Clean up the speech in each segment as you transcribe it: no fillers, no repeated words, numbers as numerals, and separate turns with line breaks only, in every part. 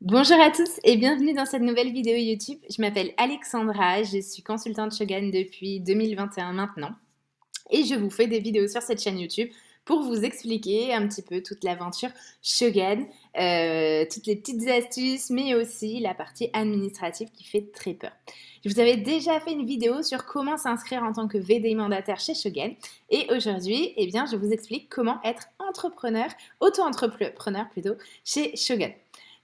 Bonjour à tous et bienvenue dans cette nouvelle vidéo YouTube. Je m'appelle Alexandra, je suis consultante Shogun depuis 2021 maintenant et je vous fais des vidéos sur cette chaîne YouTube pour vous expliquer un petit peu toute l'aventure Shogun, toutes les petites astuces mais aussi la partie administrative qui fait très peur. Je vous avais déjà fait une vidéo sur comment s'inscrire en tant que VDI mandataire chez Shogun et aujourd'hui, eh bien, je vous explique comment être auto-entrepreneur plutôt, chez Shogun.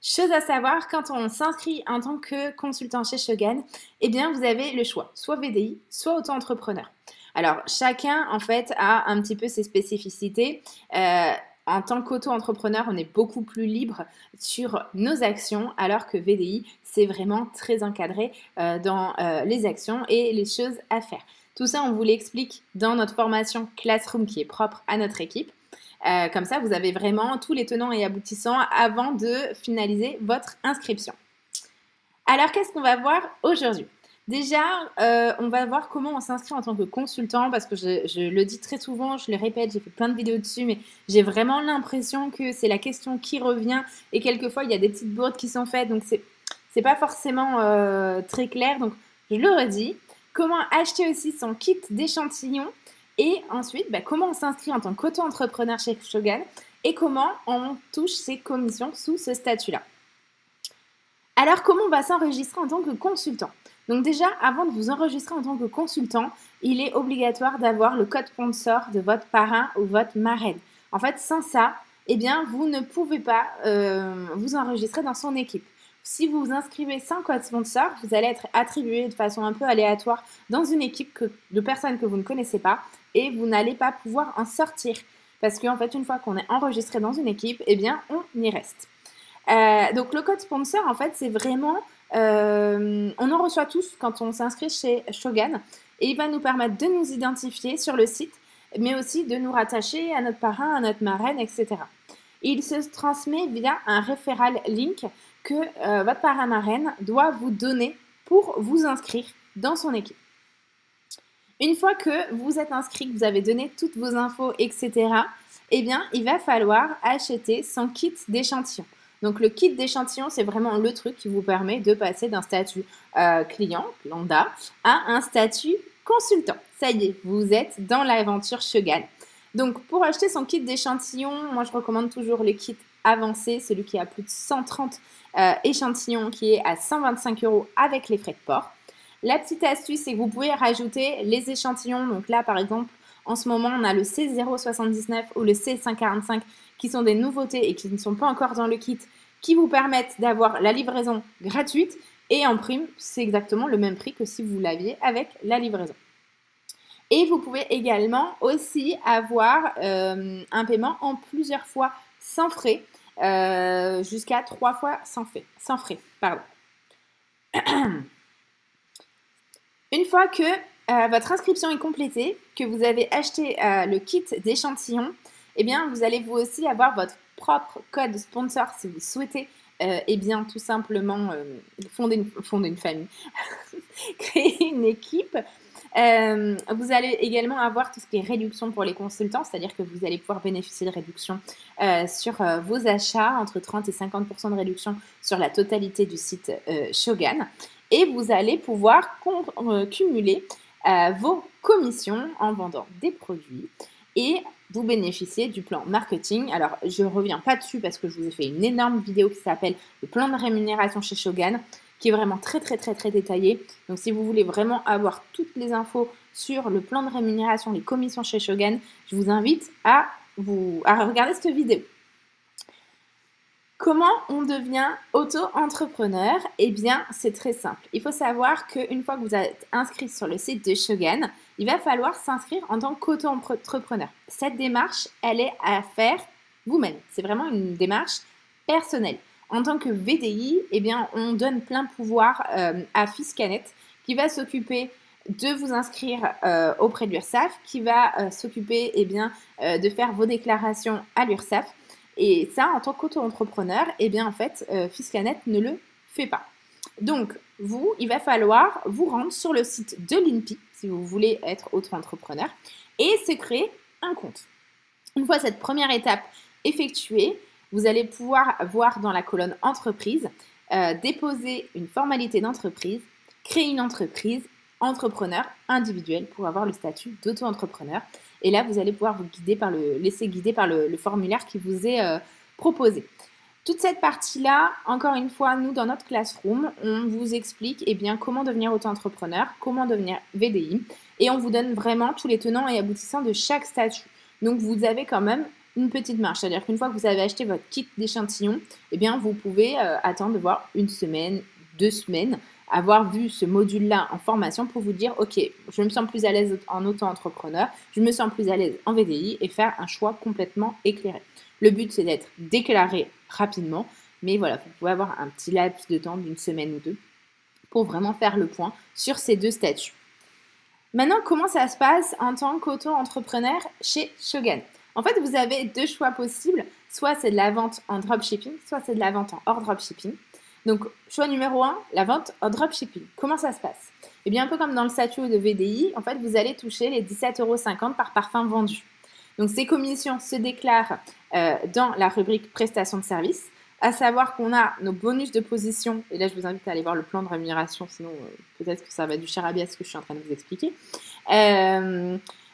Chose à savoir, quand on s'inscrit en tant que consultant chez Shogun, eh bien, vous avez le choix, soit VDI, soit auto-entrepreneur. Alors, chacun, en fait, a un petit peu ses spécificités. En tant qu'auto-entrepreneur, on est beaucoup plus libre sur nos actions, alors que VDI, c'est vraiment très encadré dans les actions et les choses à faire. Tout ça, on vous l'explique dans notre formation Classroom qui est propre à notre équipe. Comme ça, vous avez vraiment tous les tenants et aboutissants avant de finaliser votre inscription. Alors, qu'est-ce qu'on va voir aujourd'hui? Déjà, on va voir comment on s'inscrit en tant que consultant parce que je le dis très souvent, je le répète, j'ai fait plein de vidéos dessus, mais j'ai vraiment l'impression que c'est la question qui revient et quelquefois, il y a des petites bourdes qui sont faites, donc c'est pas forcément très clair. Donc, je le redis. Comment acheter aussi son kit d'échantillon et ensuite, comment on s'inscrit en tant qu'auto-entrepreneur chez Shogun et comment on touche ses commissions sous ce statut-là. Alors, comment on va s'enregistrer en tant que consultant? Donc déjà, avant de vous enregistrer en tant que consultant, il est obligatoire d'avoir le code sponsor de votre parrain ou votre marraine. En fait, sans ça, eh bien, vous ne pouvez pas vous enregistrer dans son équipe. Si vous vous inscrivez sans code sponsor, vous allez être attribué de façon un peu aléatoire dans une équipe de personnes que vous ne connaissez pas et vous n'allez pas pouvoir en sortir. Parce qu'en fait, une fois qu'on est enregistré dans une équipe, eh bien, on y reste. Donc, le code sponsor, en fait, c'est vraiment... on en reçoit tous quand on s'inscrit chez Shogun et il va nous permettre de nous identifier sur le site, mais aussi de nous rattacher à notre parrain, à notre marraine, etc. Il se transmet via un referral link que votre parrain marraine doit vous donner pour vous inscrire dans son équipe. Une fois que vous êtes inscrit, que vous avez donné toutes vos infos, etc., eh bien, il va falloir acheter son kit d'échantillon. Donc, le kit d'échantillon, c'est vraiment le truc qui vous permet de passer d'un statut client, lambda, à un statut consultant. Ça y est, vous êtes dans l'aventure Shogun. Donc, pour acheter son kit d'échantillon, moi, je recommande toujours le kit avancé, celui qui a plus de 130 échantillons, qui est à 125 € avec les frais de port. La petite astuce, c'est que vous pouvez rajouter les échantillons. Donc là, par exemple, en ce moment, on a le C079 ou le C545 qui sont des nouveautés et qui ne sont pas encore dans le kit, qui vous permettent d'avoir la livraison gratuite. Et en prime, c'est exactement le même prix que si vous l'aviez avec la livraison. Et vous pouvez également aussi avoir un paiement en plusieurs fois sans frais, jusqu'à 3 fois sans frais. Pardon. Une fois que votre inscription est complétée, que vous avez acheté le kit d'échantillons, eh bien, vous allez vous aussi avoir votre propre code sponsor si vous souhaitez eh bien, tout simplement fonder une famille, créer une équipe. Vous allez également avoir tout ce qui est réduction pour les consultants, c'est-à-dire que vous allez pouvoir bénéficier de réduction sur vos achats, entre 30 et 50% de réduction sur la totalité du site Shogun. Et vous allez pouvoir cumuler vos commissions en vendant des produits et vous bénéficiez du plan marketing. Alors, je ne reviens pas dessus parce que je vous ai fait une énorme vidéo qui s'appelle le plan de rémunération chez Shogun, qui est vraiment très détaillé. Donc, si vous voulez vraiment avoir toutes les infos sur le plan de rémunération, les commissions chez Shogun, je vous invite à regarder cette vidéo. Comment on devient auto-entrepreneur? Eh bien, c'est très simple. Il faut savoir qu'une fois que vous êtes inscrit sur le site de Shogun, il va falloir s'inscrire en tant qu'auto-entrepreneur. Cette démarche, elle est à faire vous-même. C'est vraiment une démarche personnelle. En tant que VDI, eh bien, on donne plein pouvoir à Fiscanet qui va s'occuper de vous inscrire auprès de l'URSSAF, qui va s'occuper eh bien, de faire vos déclarations à l'URSSAF. Et ça, en tant qu'auto-entrepreneur, eh bien, en fait, Fiscanet ne le fait pas. Donc, il va falloir vous rendre sur le site de l'INPI, si vous voulez être auto-entrepreneur, et se créer un compte. Une fois cette première étape effectuée, vous allez pouvoir voir dans la colonne entreprise déposer une formalité d'entreprise, créer une entreprise, entrepreneur individuel pour avoir le statut d'auto-entrepreneur. Et là, vous allez pouvoir vous laisser guider par le formulaire qui vous est proposé. Toute cette partie-là, encore une fois, nous, dans notre classroom, on vous explique comment devenir auto-entrepreneur, comment devenir VDI, et on vous donne vraiment tous les tenants et aboutissants de chaque statut. Donc, vous avez quand même une petite marge, c'est-à-dire qu'une fois que vous avez acheté votre kit d'échantillon, vous pouvez attendre de voir une semaine, 2 semaines, avoir vu ce module-là en formation pour vous dire, ok, je me sens plus à l'aise en auto-entrepreneur, je me sens plus à l'aise en VDI et faire un choix complètement éclairé. Le but, c'est d'être déclaré rapidement, mais voilà, vous pouvez avoir un petit laps de temps d'une semaine ou 2 pour vraiment faire le point sur ces 2 statuts. Maintenant, comment ça se passe en tant qu'auto-entrepreneur chez Shogun? En fait, vous avez 2 choix possibles, soit c'est de la vente en dropshipping, soit c'est de la vente en hors dropshipping. Donc, choix numéro 1, la vente en dropshipping. Comment ça se passe? Un peu comme dans le statut de VDI, en fait, vous allez toucher les 17,50 € par parfum vendu. Donc, ces commissions se déclarent dans la rubrique prestations de service, à savoir qu'on a nos bonus de position, et là, je vous invite à aller voir le plan de rémunération, sinon peut-être que ça va du charabia ce que je suis en train de vous expliquer.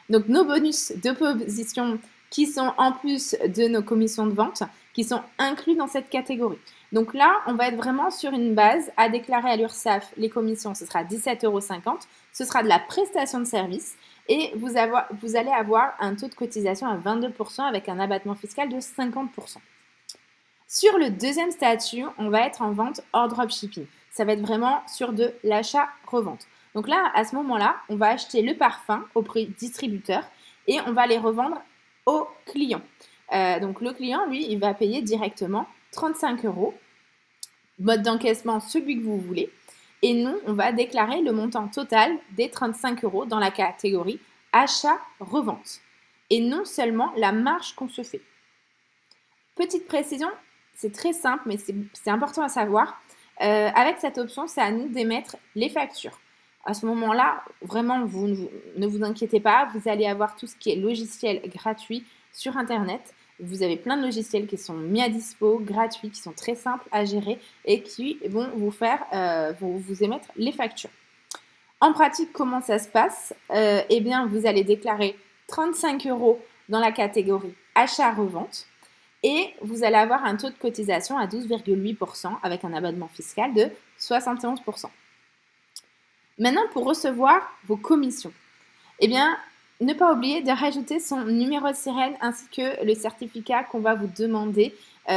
Donc, nos bonus de position qui sont en plus de nos commissions de vente, qui sont inclus dans cette catégorie. Donc là, on va être vraiment sur une base à déclarer à l'URSSAF les commissions, ce sera 17,50 €, ce sera de la prestation de service et vous allez avoir un taux de cotisation à 22% avec un abattement fiscal de 50%. Sur le deuxième statut, on va être en vente hors dropshipping. Ça va être vraiment sur de l'achat-revente. Donc là, à ce moment-là, on va acheter le parfum au prix distributeur et on va les revendre au client. Donc le client, lui, il va payer directement 35 €, mode d'encaissement celui que vous voulez. Et nous, on va déclarer le montant total des 35 € dans la catégorie achat-revente. Et non seulement la marge qu'on se fait. Petite précision, c'est très simple, mais c'est important à savoir. Avec cette option, c'est à nous d'émettre les factures. À ce moment-là, vraiment, ne vous inquiétez pas, vous allez avoir tout ce qui est logiciel gratuit sur Internet. Vous avez plein de logiciels qui sont mis à dispo, gratuits, qui sont très simples à gérer et qui vont vous émettre les factures. En pratique, comment ça se passe? Vous allez déclarer 35 € dans la catégorie achat-revente et vous allez avoir un taux de cotisation à 12,8% avec un abattement fiscal de 71%. Maintenant, pour recevoir vos commissions, ne pas oublier de rajouter son numéro de sirène ainsi que le certificat qu'on va vous demander et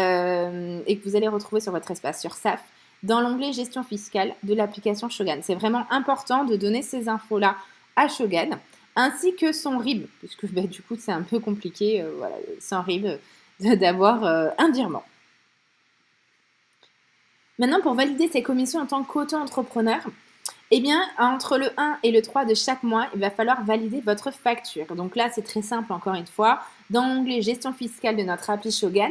que vous allez retrouver sur votre espace URSSAF dans l'onglet gestion fiscale de l'application Shogun. C'est vraiment important de donner ces infos-là à Shogun ainsi que son RIB, puisque du coup c'est un peu compliqué sans RIB d'avoir un virement. Maintenant, pour valider ses commissions en tant qu'auto-entrepreneur, entre le 1 et le 3 de chaque mois, il va falloir valider votre facture. Donc là, c'est très simple, encore une fois. Dans l'onglet gestion fiscale de notre appli Shogun,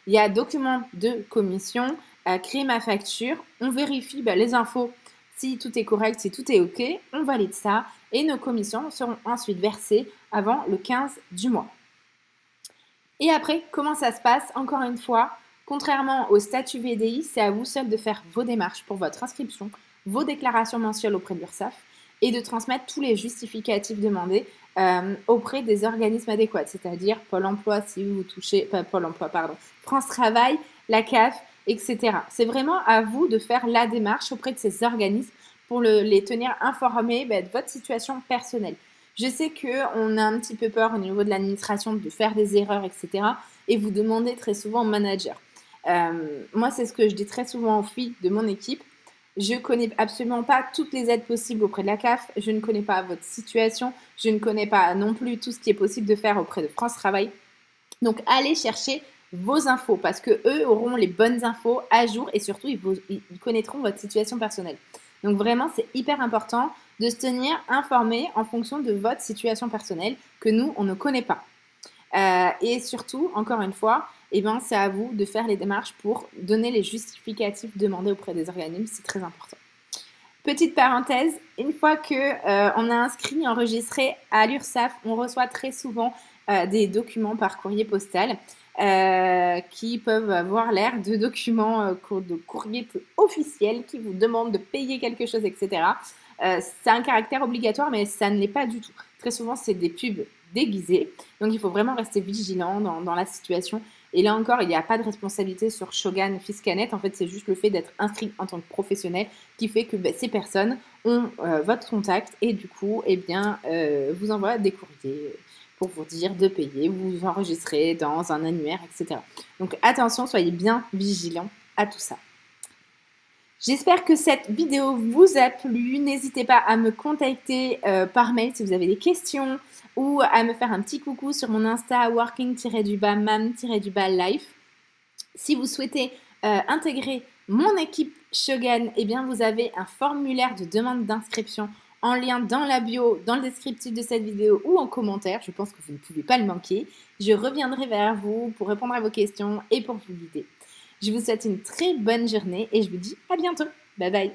il y a documents de commission, créer ma facture. On vérifie les infos, si tout est correct, si tout est OK. On valide ça et nos commissions seront ensuite versées avant le 15 du mois. Et après, comment ça se passe? Encore une fois, contrairement au statut VDI, c'est à vous seul de faire vos démarches pour votre inscription, vos déclarations mensuelles auprès de l'URSSAF et de transmettre tous les justificatifs demandés auprès des organismes adéquats, c'est-à-dire Pôle emploi si vous touchez, France Travail, la CAF, etc. C'est vraiment à vous de faire la démarche auprès de ces organismes pour les tenir informés de votre situation personnelle. Je sais qu'on a un petit peu peur au niveau de l'administration de faire des erreurs, etc. Et vous demandez très souvent au manager. Moi, c'est ce que je dis très souvent aux filles de mon équipe. Je ne connais absolument pas toutes les aides possibles auprès de la CAF. Je ne connais pas votre situation. Je ne connais pas non plus tout ce qui est possible de faire auprès de France Travail. Donc, allez chercher vos infos parce qu'eux auront les bonnes infos à jour et surtout, ils connaîtront votre situation personnelle. Donc, vraiment, c'est hyper important de se tenir informé en fonction de votre situation personnelle que nous, on ne connaît pas. Et surtout, encore une fois, c'est à vous de faire les démarches pour donner les justificatifs demandés auprès des organismes. C'est très important. Petite parenthèse, une fois qu'on a inscrit, enregistré à l'URSSAF, on reçoit très souvent des documents par courrier postal. qui peuvent avoir l'air de documents, de courriers officiels qui vous demandent de payer quelque chose, etc. C'est un caractère obligatoire, mais ça ne l'est pas du tout. Très souvent, c'est des pubs déguisées. Donc, il faut vraiment rester vigilant dans la situation. Et là encore, il n'y a pas de responsabilité sur Shogun Fiscanet. En fait, c'est juste le fait d'être inscrit en tant que professionnel qui fait que ces personnes ont votre contact et du coup, eh bien, vous envoient des courriers pour vous dire de payer, vous vous enregistrez dans un annuaire, etc. Donc attention, soyez bien vigilants à tout ça. J'espère que cette vidéo vous a plu. N'hésitez pas à me contacter par mail si vous avez des questions ou à me faire un petit coucou sur mon Insta working-mam-life. Si vous souhaitez intégrer mon équipe Shogun, eh bien vous avez un formulaire de demande d'inscription en lien dans la bio, dans le descriptif de cette vidéo ou en commentaire. Je pense que vous ne pouvez pas le manquer. Je reviendrai vers vous pour répondre à vos questions et pour vous guider. Je vous souhaite une très bonne journée et je vous dis à bientôt. Bye bye.